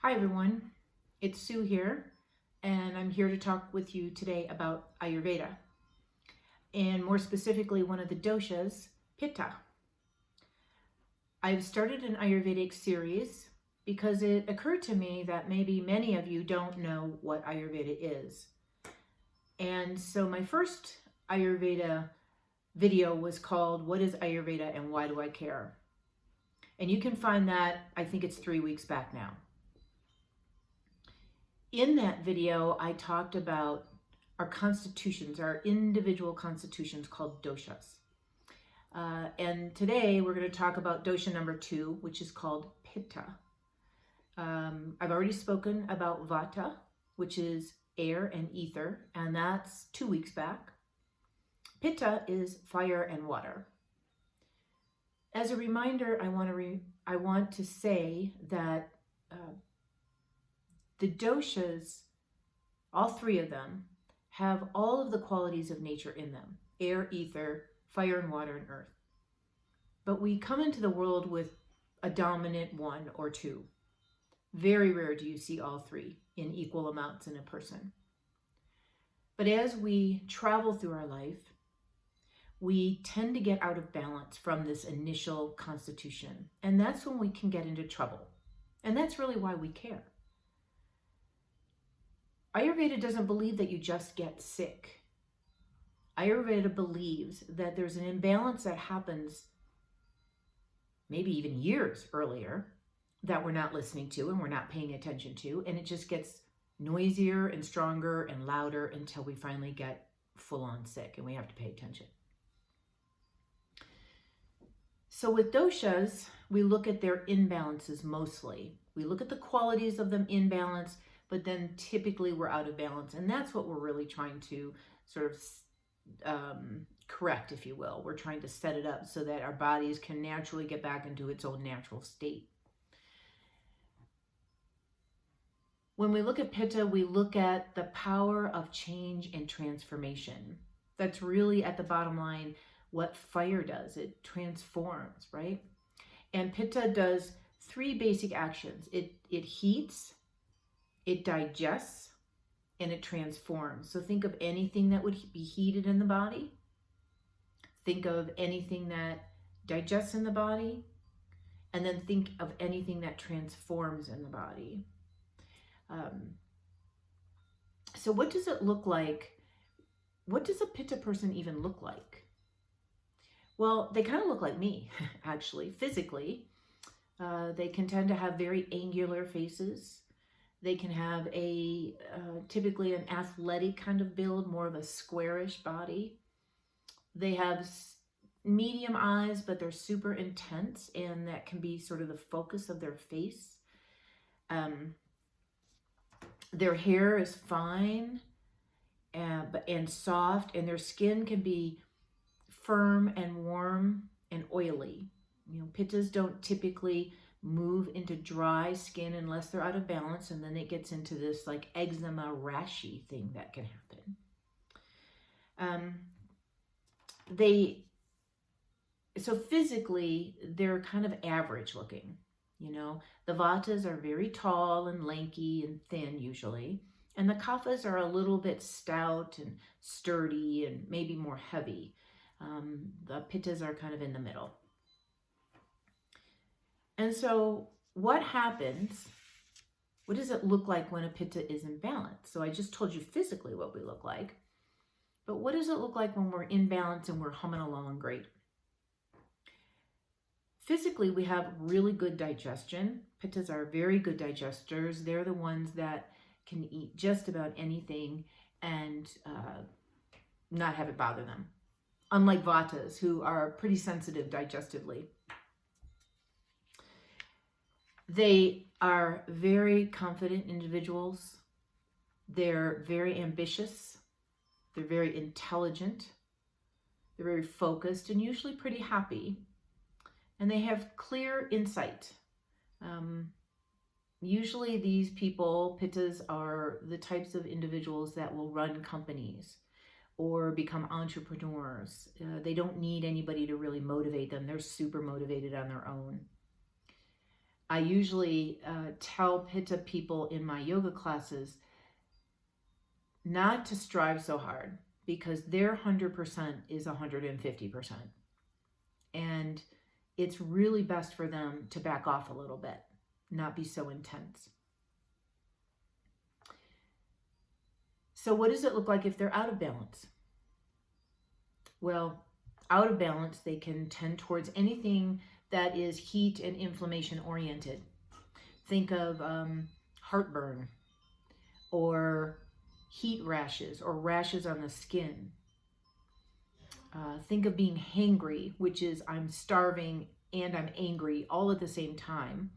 Hi everyone, it's Sue here, and I'm here to talk with you today about Ayurveda, and more specifically one of the doshas, Pitta. I've started an Ayurvedic series because it occurred to me that maybe many of you don't know what Ayurveda is. And so my first Ayurveda video was called What is Ayurveda and Why Do I Care? And you can find that, I think it's 3 weeks back now. In that video, I talked about our constitutions, our individual constitutions called doshas. And today we're going to talk about dosha number 2, which is called Pitta. I've already spoken about vata, which is air and ether, and that's 2 weeks back. Pitta is fire and water. As a reminder, I want to say that the doshas, all 3 of them, have all of the qualities of nature in them: air, ether, fire and water, and earth. But we come into the world with a dominant 1 or 2. Very rare do you see all 3 in equal amounts in a person. But as we travel through our life, we tend to get out of balance from this initial constitution. And that's when we can get into trouble. And that's really why we care. Ayurveda doesn't believe that you just get sick. Ayurveda believes that there's an imbalance that happens maybe even years earlier that we're not listening to and we're not paying attention to, and it just gets noisier and stronger and louder until we finally get full-on sick and we have to pay attention. So with doshas, we look at their imbalances mostly. We look at the qualities of them in balance, but then typically we're out of balance. And that's what we're really trying to sort of correct, if you will. We're trying to set it up so that our bodies can naturally get back into its own natural state. When we look at Pitta, we look at the power of change and transformation. That's really at the bottom line what fire does. It transforms, right? And Pitta does 3 basic actions. It heats, it digests, and it transforms. So think of anything that would be heated in the body. Think of anything that digests in the body. And then think of anything that transforms in the body. So what does it look like? What does a Pitta person even look like? Well, they kind of look like me, actually, physically. They can tend to have very angular faces. They can have typically an athletic kind of build, more of a squarish body. They have medium eyes, but they're super intense, and that can be sort of the focus of their face. Their hair is fine and soft, and their skin can be firm and warm and oily. You know, Pittas don't typically move into dry skin unless they're out of balance, and then it gets into this like eczema rashy thing that can happen. So physically, they're kind of average looking. You know, the vatas are very tall and lanky and thin usually, and the kaphas are a little bit stout and sturdy and maybe more heavy. The pittas are kind of in the middle. And so what happens? What does it look like when a pitta is in balance? So I just told you physically what we look like, but what does it look like when we're in balance and we're humming along great? Physically, we have really good digestion. Pittas are very good digesters. They're the ones that can eat just about anything and not have it bother them. Unlike vatas, who are pretty sensitive digestively. They are very confident individuals. They're very ambitious. They're very intelligent. They're very focused and usually pretty happy. And they have clear insight. Usually these people, pittas, are the types of individuals that will run companies or become entrepreneurs. They don't need anybody to really motivate them. They're super motivated on their own. I usually tell Pitta people in my yoga classes not to strive so hard, because their 100% is 150%. And it's really best for them to back off a little bit, not be so intense. So what does it look like if they're out of balance? Well, out of balance, they can tend towards anything that is heat and inflammation oriented. Think of heartburn, or heat rashes, or rashes on the skin. Think of being hangry, which is I'm starving and I'm angry all at the same time.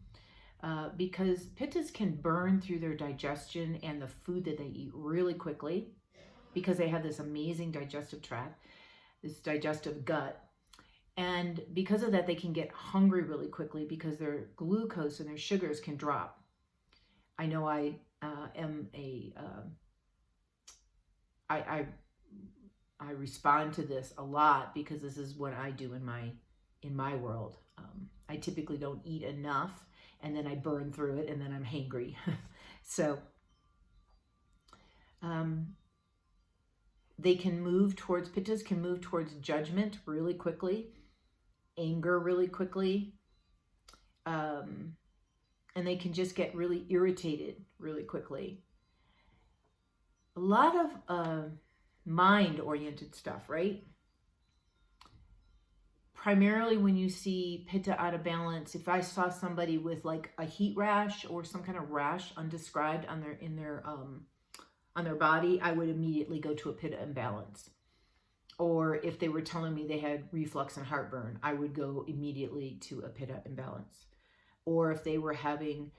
Because pittas can burn through their digestion and the food that they eat really quickly, because they have this amazing digestive tract, this digestive gut. And because of that, they can get hungry really quickly, because their glucose and their sugars can drop. I know I respond to this a lot, because this is what I do in my world. I typically don't eat enough, and then I burn through it, and then I'm hangry. So pittas can move towards judgment really quickly, anger really quickly, and they can just get really irritated really quickly. A lot of mind-oriented stuff, right? Primarily when you see pitta out of balance, if I saw somebody with like a heat rash or some kind of rash undescribed on their body, I would immediately go to a pitta imbalance. Or if they were telling me they had reflux and heartburn, I would go immediately to a pitta imbalance. Or if they were having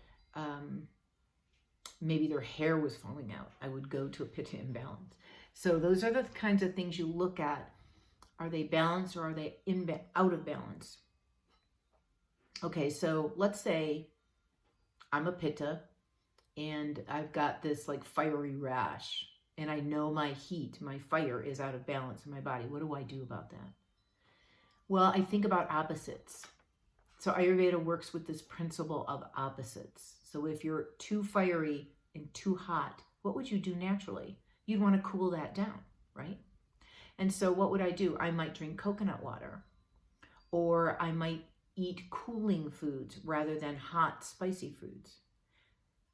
maybe their hair was falling out, I would go to a pitta imbalance. So those are the kinds of things you look at. Are they balanced, or are they out of balance? Okay, so let's say I'm a pitta and I've got this like fiery rash, and I know my fire is out of balance in my body. What do I do about that? Well, I think about opposites. So Ayurveda works with this principle of opposites. So if you're too fiery and too hot, what would you do naturally? You'd want to cool that down, right? And so what would I do? I might drink coconut water, or I might eat cooling foods rather than hot, spicy foods.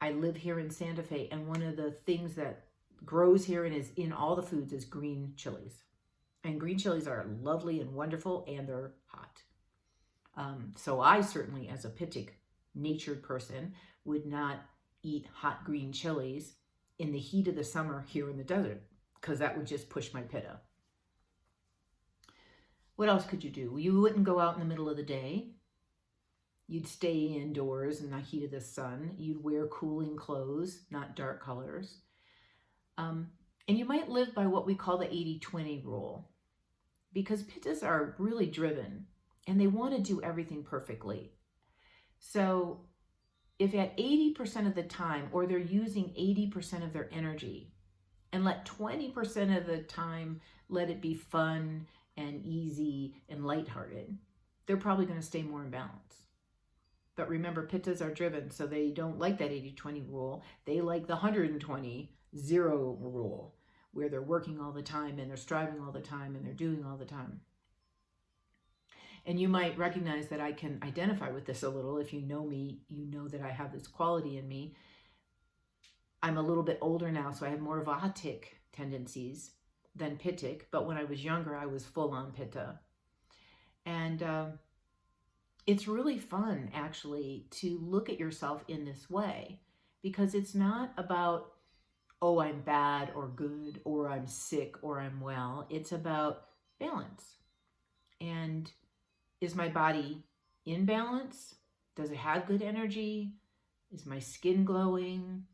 I live here in Santa Fe, and one of the things that grows here and is in all the foods is green chilies. And green chilies are lovely and wonderful, and they're hot. So I certainly, as a Pittic natured person, would not eat hot green chilies in the heat of the summer here in the desert, because that would just push my pitta. What else could you do? You wouldn't go out in the middle of the day. You'd stay indoors in the heat of the sun. You'd wear cooling clothes, not dark colors. And you might live by what we call the 80-20 rule, because pittas are really driven and they want to do everything perfectly. So if at 80% of the time, or they're using 80% of their energy, and let 20% of the time let it be fun and easy and lighthearted, they're probably going to stay more in balance. But remember, pittas are driven, so they don't like that 80-20 rule. They like the 120-0 rule, where they're working all the time and they're striving all the time and they're doing all the time. And you might recognize that I can identify with this a little. If you know me, you know that I have this quality in me. I'm a little bit older now, so I have more Vatic tendencies than Pittic. But when I was younger, I was full on Pitta. And it's really fun, actually, to look at yourself in this way, because it's not about, oh, I'm bad or good, or I'm sick or I'm well. It's about balance. And is my body in balance? Does it have good energy? Is my skin glowing?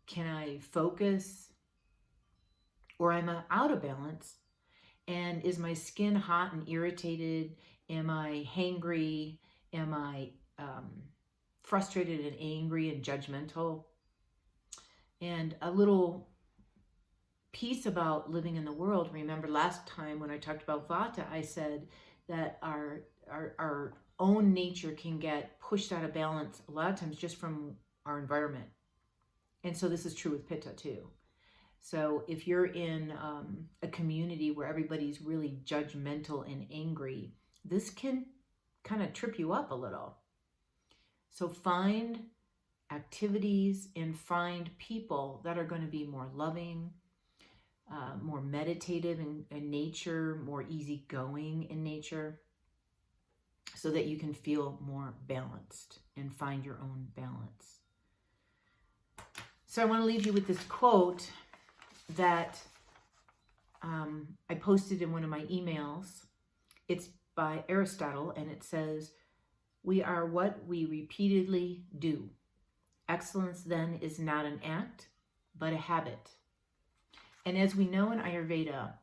Can I focus? Or am I out of balance? And is my skin hot and irritated? Am I hangry? Am I frustrated and angry and judgmental? And a little piece about living in the world. Remember last time when I talked about Vata, I said that our own nature can get pushed out of balance a lot of times just from our environment. And so this is true with Pitta too. So if you're in a community where everybody's really judgmental and angry, this can kind of trip you up a little. So find activities and find people that are going to be more loving, more meditative in nature, more easygoing in nature, so that you can feel more balanced and find your own balance. So I want to leave you with this quote that I posted in one of my emails. It's by Aristotle, and it says, "We are what we repeatedly do. Excellence then is not an act, but a habit." And as we know in Ayurveda,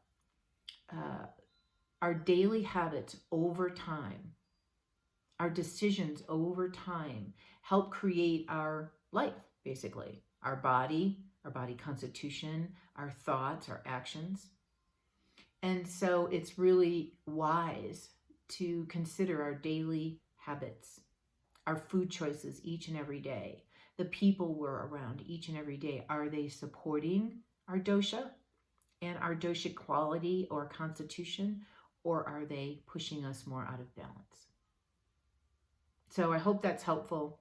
our daily habits over time, our decisions over time, help create our life, basically. Our body constitution, our thoughts, our actions. And so it's really wise to consider our daily habits, our food choices each and every day, the people we're around each and every day. Are they supporting our dosha and our dosha quality or constitution, or are they pushing us more out of balance? So I hope that's helpful.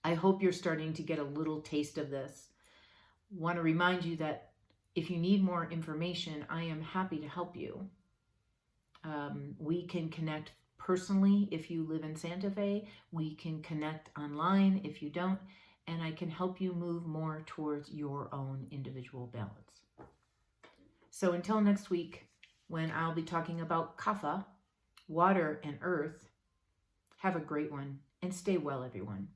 I hope you're starting to get a little taste of this. Want to remind you that if you need more information, I am happy to help you. We can connect personally if you live in Santa Fe. We can connect online if you don't, and I can help you move more towards your own individual balance. So until next week, when I'll be talking about kapha, water and earth, have a great one and stay well, everyone.